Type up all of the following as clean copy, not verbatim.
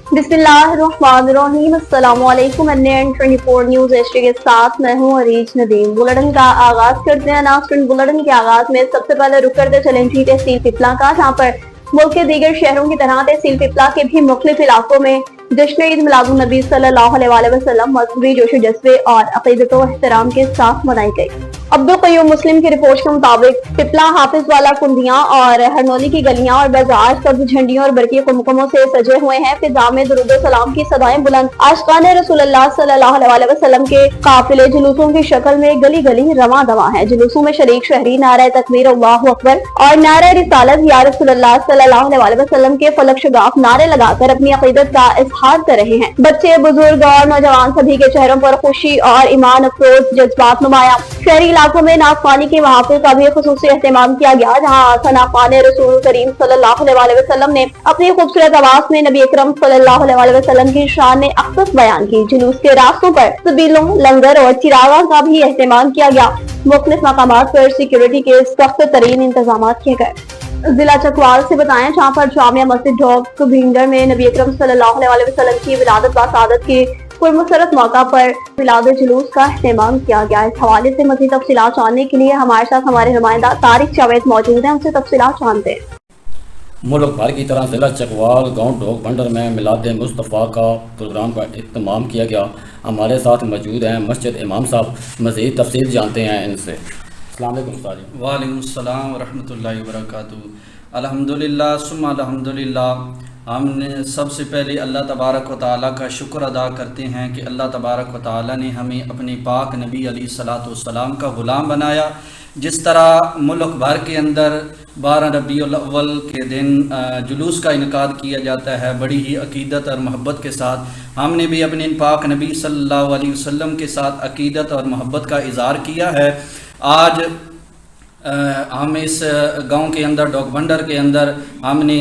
बिस्मिल्लाहिर्रहमानिर्रहीम। अस्सलाम वालेकुम। N24 न्यूज़ एचडी के साथ मैं हूँ अरीज नदीम। बुलेटिन का आगाज करते हैं। नाज़रीन, बुलेटिन के आगाज में सबसे पहले रुक करते चलें तहसील पिपला का, जहाँ पर मुल्क के दीगर शहरों की तरह तहसील पिपला के भी मुख्तलिफ इलाकों में जश्न ईद मिलादुन नबी सल्लल्लाहु अलैहि वसल्लम मजहबी जोशो जज्बे और अक़ीदत व एहतराम के साथ मनाई गई। अब्दुल क़य्यूम मुस्लिम की रिपोर्ट के मुताबिक पिपला, हाफिज वाला, कुंदियां और हरनौली की गलियां और बाजार सब्ज झंडियों और बरकी कुमकुमों से सजे हुए हैं। फिजा में दुरूद सलाम की सदाएं बुलंद, आशिकाने रसूलुल्लाह सल्लल्लाहु अलैहि वसल्लम के काफिले जुलूसों की शक्ल में गली गली रवां दवा है। जुलूसों में शरीक शहरी नारा तकबीर अल्लाहु अकबर और नारा रिसालत या रसूलुल्लाह सल्लल्लाहु अलैहि वसल्लम के फलक शगाफ नारे लगाकर अपनी अक़ीदत का इज़हार कर रहे हैं। बच्चे, बुजुर्ग और नौजवान सभी के चेहरों पर खुशी और ईमान अफरोज जज्बात नुमाया। शहरी इलाकों में नाज़खानी के वहाफ़िज़ का भी खुसूसी एहतमाम किया गया, जहाँ सनाखाने रसूल करीम सल्लल्लाहु अलैहि वसल्लम ने अपनी खूबसूरत आवाज में नबी अकरम सल्लल्लाहु अलैहि वसल्लम की शान अक़दस बयान की। जुलूस के रास्तों पर सबीलों, लंगर और चिरागा का भी एहतमाम किया गया। मुख्तलिफ मकामात पर सिक्योरिटी के सख्त तरीन इंतजाम किए गए। जिला चकवाल से बताएं, जहाँ पर जामिया मस्जिद ढोक भींगर में नबी अकरम सल्लल्लाहु अलैहि वसल्लम की विलादत व सादत के पुरमसरत मौका पर विलादत जुलूस का एहतमाम किया गया। इस हवाले से मज़ीद तफसीलात जानने के लिए हमारे साथ हमारे नुमाइंदा तारिक जावेद मौजूद हैं, उनसे तफसीलात जानते हैं। मुल्क भर की तरह जिला चकवाल गांव ढोक भंडर में मिलाद मुस्तफ़ा का प्रोग्राम का इत्तमाम किया गया। हमारे साथ मौजूद हैं मस्जिद इमाम साहब, मज़ीद तफसील जानते हैं इनसे। अस्सलाम वालेकुम। वालेकुम अस्सलाम व रहमतुल्लाहि व बरकातुहू। अल्हम्दुलिल्लाह सुम्मा अल्हम्दुलिल्लाह। हमने सबसे पहले अल्लाह तबारक व तआला का शुक्र अदा करते हैं कि अल्लाह तबारक व तआला ने हमें अपने पाक नबी अलैहिस्सलातु वस्सलाम का ग़ुलाम बनाया। जिस तरह मुल्क भर के अंदर 12 रबीउल अव्वल के दिन जुलूस का इनकाद किया जाता है बड़ी ही अकीदत और मोहब्बत के साथ, हमने भी अपने पाक नबी सल्लल्लाहु अलैहि वसल्लम के साथ अकीदत और मोहब्बत का इज़हार किया है। आज हम इस गांव के अंदर डॉक भंडर के अंदर हमने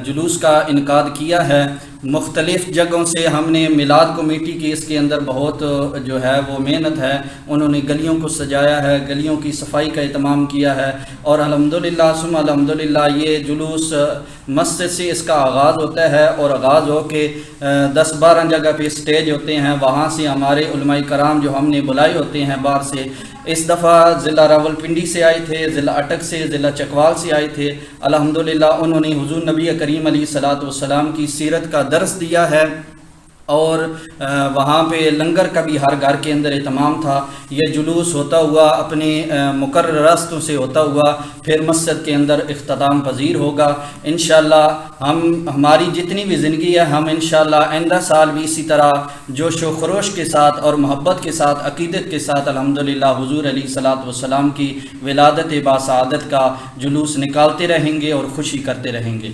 जुलूस का इनकाद किया है। मुख्तलिफ़ जगहों से हमने मिलाद कमेटी की इसके अंदर बहुत जो है वो मेहनत है, उन्होंने गलियों को सजाया है, गलियों की सफाई का इत्माम किया है और अल्हम्दुलिल्लाह सुम्मा अल्हम्दुलिल्लाह ये जुलूस मस्जिद से इसका आगाज़ होता है और आगाज़ हो के 10-12 जगह पे स्टेज होते हैं, वहाँ से हमारे उलमाए कराम जो हमने बुलाए होते हैं बाहर से। इस दफ़ा ज़िला रावलपिंडी से आए थे, ज़िला अटक से, ज़िला चकवाल से आए थे। अल्हम्दुलिल्लाह उन्होंने हुज़ूर नबी करीम अलैहिस्सलातु वस्सलाम की सीरत का दर्स दिया है और वहाँ पे लंगर का भी हर घर के अंदर इत्माम था। ये जुलूस होता हुआ अपने मुकर्रर रास्तों से होता हुआ फिर मस्जिद के अंदर इख्तिताम पजीर होगा। इंशाअल्लाह हमारी जितनी भी ज़िंदगी है हम इंशाअल्लाह आइंदा साल भी इसी तरह जोश व खरोश के साथ और मोहब्बत के साथ, अकीदत के साथ अल्हम्दुलिल्लाह हुज़ूर अलैहिस्सलातु वस्सलाम की विलादत बासआदत का जुलूस निकालते रहेंगे और खुशी करते रहेंगे।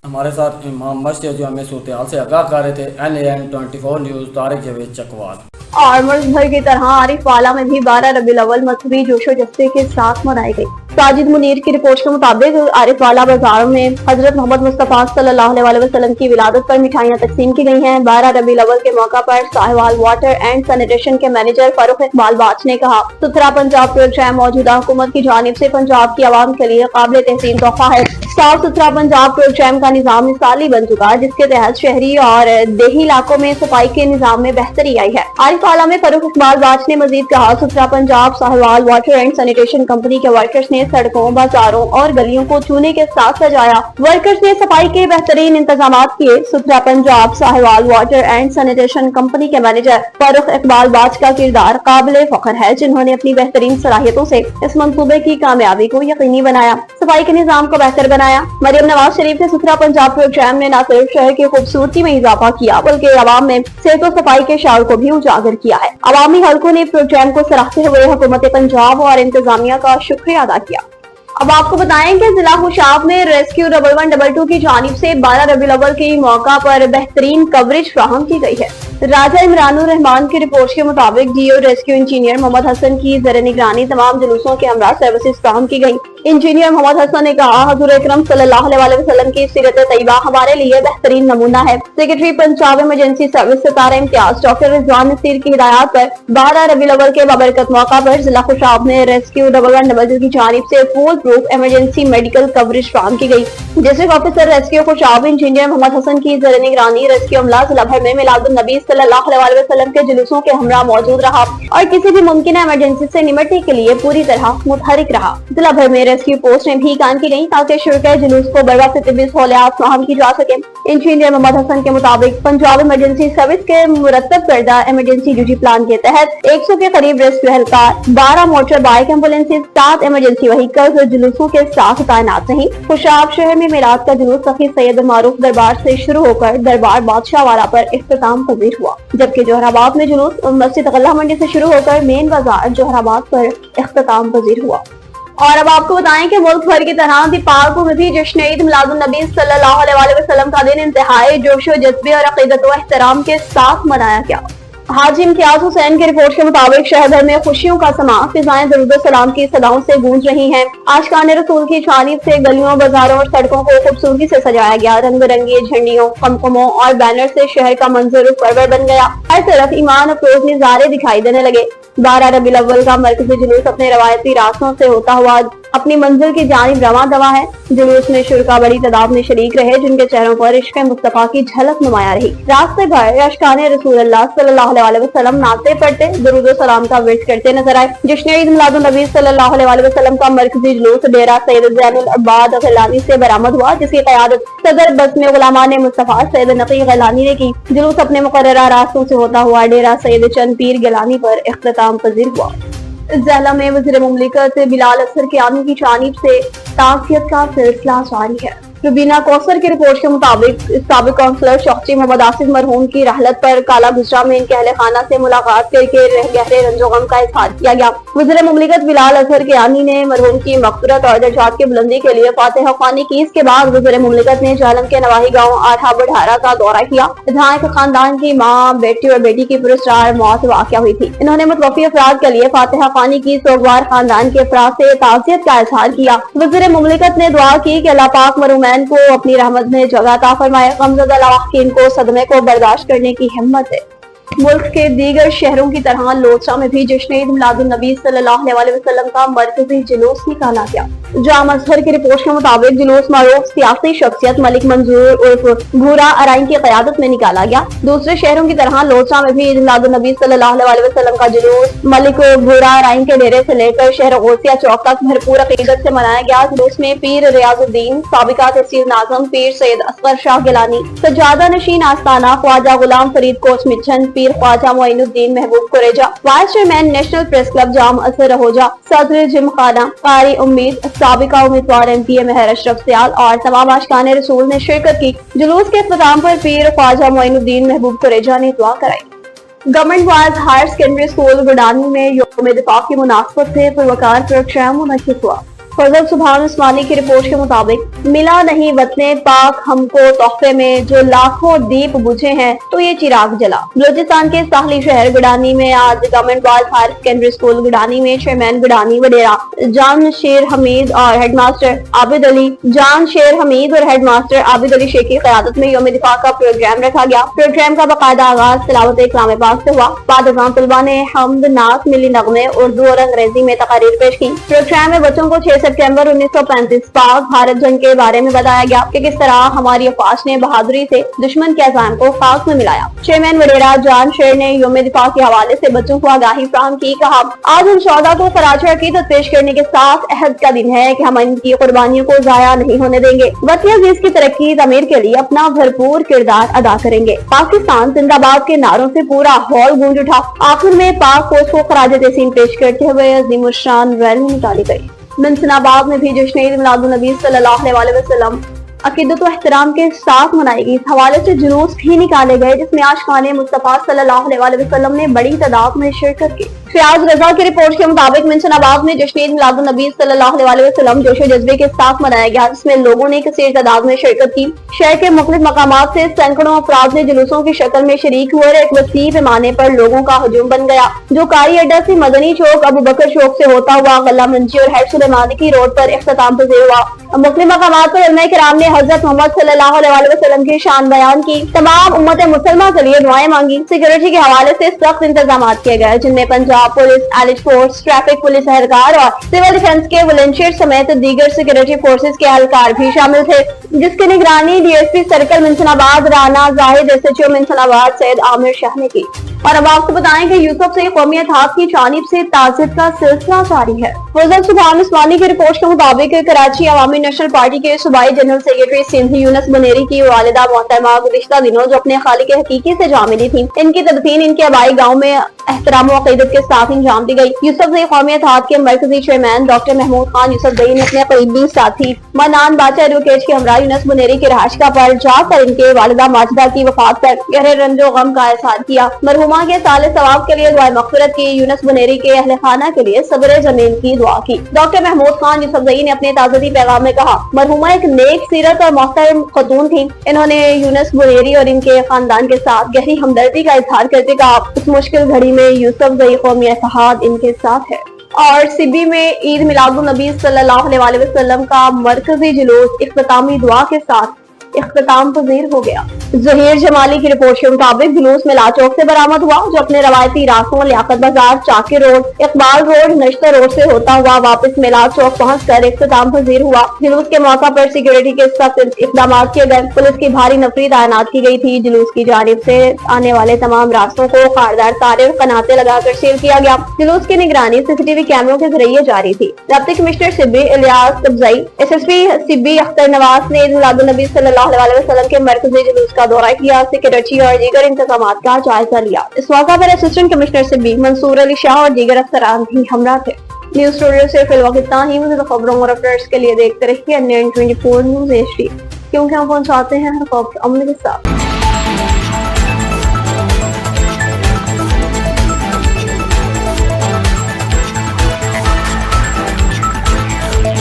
हमारे साथ इमाम मस्जिद जो हमें सूरत हाल से आगाह कर रहे थे N24 न्यूज़ तारिक जावेद चकवाल। और मुल्क भर की तरह आरिफ वाला में भी 12 रबीउल अव्वल मजहबी जोशो जज्बे के साथ मनाई गई। साजिद मुनीर की रिपोर्ट के मुताबिक आरिफ वाला बाजारों में हजरत मोहम्मद मुस्तफ़ा सल्लल्लाहु अलैहि वसल्लम की विलादत पर मिठाइयाँ तकसीम की गई हैं। 12 रबीउल अव्वल के मौका पर साहिवाल वाटर एंड सैनिटेशन के मैनेजर फारूक इकबाल बाच ने कहा, सुथरा पंजाब प्रोग्राम मौजूदा हुकूमत की जानिब से पंजाब की आवाम के लिए काबिल तहसीन तोहफा है। साफ सुथरा पंजाब प्रोग्राम का निज़ाम मिसाली बन चुका है, जिसके तहत शहरी और देही इलाकों में सफाई के निज़ाम में बेहतरी आई है। आरिफ वाला में फारूक इकबाल बाच ने मजीद कहा, सुथरा Punjab Sahiwal water and sanitation company के वर्कर्स ने सड़कों, बाजारों और गलियों को चूने के साथ सजाया। वर्कर्स ने सफाई के बेहतरीन इंतजाम किए। सुथरा Punjab Sahiwal water and sanitation company के मैनेजर फारूक इकबाल बाच का किरदार काबिल फख्र है, जिन्होंने अपनी बेहतरीन सलाहियतों से इस मंसूबे की कामयाबी को यकीनी बनाया, सफाई के निजाम को बेहतर बनाया। मरियम नवाज शरीफ के सुथरा पंजाब प्रोग्राम ने न सिर्फ शहर की खूबसूरती में इजाफा किया बल्कि अवाम में सेहत और सफाई के शार को भी उजागर किया है। अवामी हलकों ने प्रोग्राम को सराहते हुए हुकूमत पंजाब और इंतजामिया का शुक्रिया अदा किया। अब आपको बताएं कि जिला खुशाब में रेस्क्यू 1112 की जानिब से 12 रबीउल अव्वल के मौका पर बेहतरीन कवरेज फराहम की गई है। राजा इमरानुर रहमान की रिपोर्ट के मुताबिक DO rescue engineer Mohammad Hasan की ज़र निगरानी तमाम जुलूसों के हमरा सर्विसेज फराहम की गई। इंजीनियर मोहम्मद हसन ने कहा, हज़ूर अकरम सल्लल्लाहु अलैहि वसल्लम की सीरत तैयबा हमारे लिए बेहतरीन नमूना है। सेक्रेटरी पंजाब इमरजेंसी सर्विस सितारा इम्तियाज डॉक्टर रिजवान नसीर की हिदायत पर 12 रबीउल अव्वल के बाबरकत मौका पर जिला खुशाब में रेस्क्यू 1100 की जानिब से foolproof emergency medical coverage फराहम की गई। District officer rescue Khushab engineer Mohammad Hasan की ज़र निगरानी रेस्क्यू अमला जिला भर में मिलादुन नबी सल्लल्लाहु अलैहि वसल्लम के जुलूसों के हमरा मौजूद रहा और किसी भी मुमकिन इमरजेंसी से निपटने के लिए पूरी तरह मुतहरिक रहा। जिला भर में रेस्क्यू पोस्टें भी कायम की गयी ताकि शुरुआती जुलूस को बड़ा से तिब्बी सहूलियात फराहम की जा सके। इंजीनियर मोहम्मद हसन के मुताबिक पंजाब इमरजेंसी सर्विस के मुरतब करदा इमरजेंसी ड्यूटी प्लान के तहत 100 के करीब रेस्क्यू एहलकार, 12 motorbike ambulances, 7 emergency vehicles और जुलूसों के साथ तैनात रही। खुशाब शहर में मिलाद का जुलूस सखी सैयद मारूफ दरबार से शुरू होकर दरबार बादशाह वाला पर इख्तिताम पजीर हुआ, जबकि जोहराबाद में जुलूस मस्जिद गल्ला मंडी से शुरू होकर मेन बाजार जोहराबाद पर इख्तिताम पजीर हुआ। और अब आपको बताएं कि मुल्क भर की तरह दीपावली में भी जश्न ईद मिलादुन नबी सल्लल्लाहु अलैहि वसल्लम का दिन इंतहाई जोश व जज्बे और अकीदत व एहतराम के साथ मनाया गया। हाजी इम्तियाज हुसैन की रिपोर्ट के मुताबिक शहर भर में खुशियों का समा, फिजाएं दरूद सलाम की सदाओं से गूंज रही हैं। आशिकाने रसूल की जानिब से गलियों, बाजारों और सड़कों को खूबसूरती से सजाया गया। रंग बिरंगी झंडियों, खमखमों और बैनर से शहर का मंजर परवर बन गया। हर तरफ ईमान अफरोज नजारे दिखाई देने लगे। 12 रबीउल अव्वल का मरकजी जुलूस अपने रवायती रास्तों से होता हुआ अपनी मंजिल की जानिब रवां दवा है। जुलूस में शुरका बड़ी तादाद में शरीक रहे, जिनके चेहरों पर इश्क़ मुस्तफा की झलक नुमाया रही। रास्ते भर अशकाने रसूलुल्लाह सल्लल्लाहु अलैहि वसल्लम नाते पढ़ते, दुरूद सलाम का विर्द करते नजर आए। जश्न ईद मिलादुन नबी सल्लल्लाहु अलैहि वसल्लम का मरकजी जुलूस डेरा सैयद ज़ैनुल अब्बाद ग़िलानी से बरामद हुआ, जिसकी क़यादत सदर बज़्म ग़ुलामाने मुस्तफा सैयद नक़ी ग़िलानी ने की। जुलूस अपने मुक़र्ररा रास्तों से होता हुआ डेरा सैयद चंद पीर ग़िलानी पर इख्तिताम पजीर हुआ। ज़हला में वज़ीर मुमलिकत बिलाल असर कियानी की जानिब से ताज़ियत का सिलसिला जारी है। रुबीना कौसर की रिपोर्ट के मुताबिक साबिक काउंसलर शौकती मोहम्मद आसिफ मरहूम की रहलत पर काला गुजरा में इनके अहले खाना से मुलाकात करके गहरे रंजो गम का इजहार किया गया। वज़ीर मुमलिकत बिलाल असर कियानी ने मरहूम की मग़फ़िरत और दर्जात की बुलंदी के लिए फातिहा ख़्वानी की। इसके बाद वज़ीर मुमलिकत ने जालम के नवाही गाँव आठा बढ़ारा का दौरा किया, जहाँ एक खानदान की माँ, बेटी और बेटी की पुरस्कार मौत वाक़या हुई थी। इन्होंने मुतवफ़ी अफराद के लिए फातिहा ख़्वानी की, सोगवार खानदान के अफराद से ताज़ियत का इजहार किया। वज़ीर मुमलिकत ने दुआ की कि अल्लाह पाक मरहूमैन को अपनी रहमत में जगह अता फरमाए। गमज़दा लवाहीन को सदमे को बर्दाश्त करने की हिम्मत है। मुल्क के दीगर शहरों की तरह लोचरा में भी जश्न ईद मिलादुन नबी सल्लल्लाहु अलैहि वसल्लम का मरकजी जुलूस निकाला गया। जाम अज़हर की रिपोर्ट के मुताबिक जुलूस मारूफ सियासी शख्सियत मलिक मंजूर उर्फ भूरा अराइन की क़यादत में निकाला गया। दूसरे शहरों की तरह लोचरा में भी ईद मिलादुन नबी सल्लल्लाहु अलैहि वसल्लम का जुलूस मलिक भूरा अराइन के डेरे से लेकर शहर गौसिया चौक तक भरपूर अकीदत से मनाया गया। जुलूस में पीर रियाजुद्दीन, साबिका तहसील नाज़म पीर सैयद असगर शाह गिलानी, सज्जादा नशीन आस्ताना Khwaja Ghulam Farid Kot Mithan, Pir Khwaja Moinuddin Mehboob Kureja, vice chairman national press club Jam Azhar Rahoja, सदर जिम खाना, कारी उम्मीद, साबिका उम्मीदवार एमपीए मेहर अशरफ सियाल और तमाम आशिकाने रसूल ने शिरकत की। जुलूस के इख्तिताम पर पीर ख्वाजा मोइनुद्दीन महबूब कुरेजा ने दुआ कराई। Government boys higher secondary school Gudani में यौम दिफा की मुनासबत से पुरवकार प्रोग्राम मुनक्किद हुआ। फजल सुभान उस्मानी की रिपोर्ट के मुताबिक मिला नहीं वतने पाक हमको तोहफे में, जो लाखों दीप बुझे हैं तो ये चिराग जला। बलूचिस्तान के साहली शहर गुडानी में आज government boys higher secondary school Gudani में चेयरमैन गुडानी वडेरा जान शेर हमीद और हेडमास्टर आबिद अली शेख की क़यादत में यौम दिफा का प्रोग्राम रखा गया। प्रोग्राम का बाकायदा आगाज तिलावत कलाम पाक से हुआ। बाद तलबा ने हमद, नात, मिली नगमे, उर्दू और अंग्रेजी में तकारीर पेश की। प्रोग्राम में बच्चों को 6 सितंबर 1935 पाक भारत जंग के बारे में बताया गया कि किस तरह हमारी अफवाज ने बहादुरी से दुश्मन के अज़ाम को खाक में मिलाया। चेयरमैन वडेरा जान शेर ने यौम दिफा के हवाले से बच्चों को आगाही फराहम की। कहा, आज हम शौदा को खराज अकीदत पेश करने के साथ अहद का दिन है कि हम इनकी कुर्बानियों को जाया नहीं होने देंगे। वतन अजीज की तरक्की तमीर के लिए अपना भरपूर किरदार अदा करेंगे। पाकिस्तान जिंदाबाद के नारों से पूरा हॉल गूंज उठा। आखिर में पाक फौज को खराज तहसीन पेश करते हुए अज़ीमुश्शान रैली निकाली गयी। मुंसनाबाद में भी जश्न ईद मिलादुन नबी सल्लल्लाहु अलैहि वसल्लम अकीदत व एहतराम के साथ मनाएगी। इस हवाले से जुलूस भी निकाले गए, जिसमें आशिकाने मुस्तफा सल्लल्लाहु अलैहि वसल्लम ने बड़ी तादाद में शिरकत की। फयाज रजा की रिपोर्ट के मुताबिक मिंसनाबाद में जश्न मिलादुन नबी सल्लल्लाहु अलैहि वसल्लम जोशो जज्बे के साथ मनाया गया, जिसमें लोगों ने कसीर तादाद में शिरकत की। शहर के मुख्तलिफ मकामात से सैकड़ों अफराद ने जुलूसों की शक्ल में शरीक हुए और एक वसी पैमाने पर लोगों का हजूम बन गया, जो कारी अड्डा से मदनी चौक, अबू बकर चौक से होता हुआ गल्ला मंजी और हैड सुलेमानी की रोड पर इख्तिताम पजीर हुआ। मुख्तलिफ मकामात पर उलमा किराम ने हजरत मोहम्मद सल्लल्लाहु अलैहि वसल्लम की शान बयान की, तमाम उम्मत मुसलमान के लिए दुआएं मांगी। सिक्योरिटी के हवाले से सख्त इंतजाम किए गए, जिनमें Punjab police, elite force, traffic police एहलकार और सिविल डिफेंस के वॉलंटियर समेत दीगर सिक्योरिटी फोर्सेज के एहलकार भी शामिल थे, जिसकी निगरानी DSP circle Minchinabad Rana Zahid, SHO Minchinabad Syed Aamir Shah ने की। और अब आपको बताएं कि यूसुफ से कौमी इत्तेहाद की जानिब से ताज़ियत का सिलसिला जारी है। वज़ीर सुभान उस्मानी की रिपोर्ट के मुताबिक कराची अवामी नेशनल पार्टी के सूबाई जनरल सेक्रेटरी सिंध यूनुस बनेरी की वालिदा मोहतरमा गुज़िश्ता दिनों जो अपने खालिक हकीकी से जा मिली थी, इनकी तदफीन इनके आबाई गाँव में एहतराम और अक़ीदत के साथ अंजाम दी गई। यूसुफ से कौमी इत्तेहाद के मरकजी चेयरमैन डॉक्टर महमूद खान यूसुफजई ने अपने करीबी साथी मनान बाचा एडवोकेट के हमरा यूनुस बनेरी की रहायशगाह पर जाकर इनके वालिदा माजिदा की वफात पर गहरे रंजो गम का इज़हार किया। मरहुमा के साले सवाब के लिए दुआ मग़फ़िरत की, यूनुस बनेरी के अहले खाना के लिए सब्र जमीन की दुआ की। डॉक्टर महमूद खान यूसुफजई ने अपने ताज़ियती पैगाम में कहा, मरहुमा एक नेक सीरत और मोहतरम खतून थी। इन्होंने यूनुस बनेरी और इनके खानदान के साथ गहरी हमदर्दी का इज़हार करते कहा, इस मुश्किल घड़ी में यूसुफजई कौमी इत्तेहाद इनके साथ है। और सिब्बी में ईद मिलादुन नबी सल्लल्लाहु अलैहि वसल्लम का मरकजी जुलूस इख्तितामी दुआ के साथ इख्तिताम पजीर हो गया। ज़हीर जमाली की रिपोर्ट के मुताबिक जुलूस मिला चौक से बरामद हुआ, जो अपने रवायती रास्तों लियाकत बाजार, चाकी रोड, इकबाल रोड, नश्तर रोड से होता हुआ वापस मिलाद चौक पहुंचकर इख्तिताम पजीर हुआ। जुलूस के मौका पर सिक्योरिटी के सख्त इक़दाम किए गए, पुलिस की भारी नफरी तैनात की गई थी। जुलूस की जानिब से आने वाले तमाम रास्तों को खारदार तारे और कनाते लगाकर सील किया गया। जुलूस की निगरानी सीसीटीवी कैमरों के जरिए जारी थी। रब्ती कमिश्नर सिब्बी इलियास कब्ज़ई, एसएसपी सिब्बी अख्तर नवाज ने ईद मिलादुन नबी सल्लल्लाहु अलैहि वसल्लम के मरकजी जुलूस का दौरा किया, सिक्योरिटी और दीगर इंतजामात का जायजा लिया। इस मौका पर असिस्टेंट कमिश्नर सिब्बी, मंसूर अली शाह और दीगर अफसरान भी हमरा थे। न्यूज स्टूडियो से फिल वक्त इतना ही। मुझे खबरों और अपडेट्स के लिए देखते रहिए NN24 न्यूज़ HD, क्योंकि हम पहुंचाते हैं हर खबर अमल के साथ।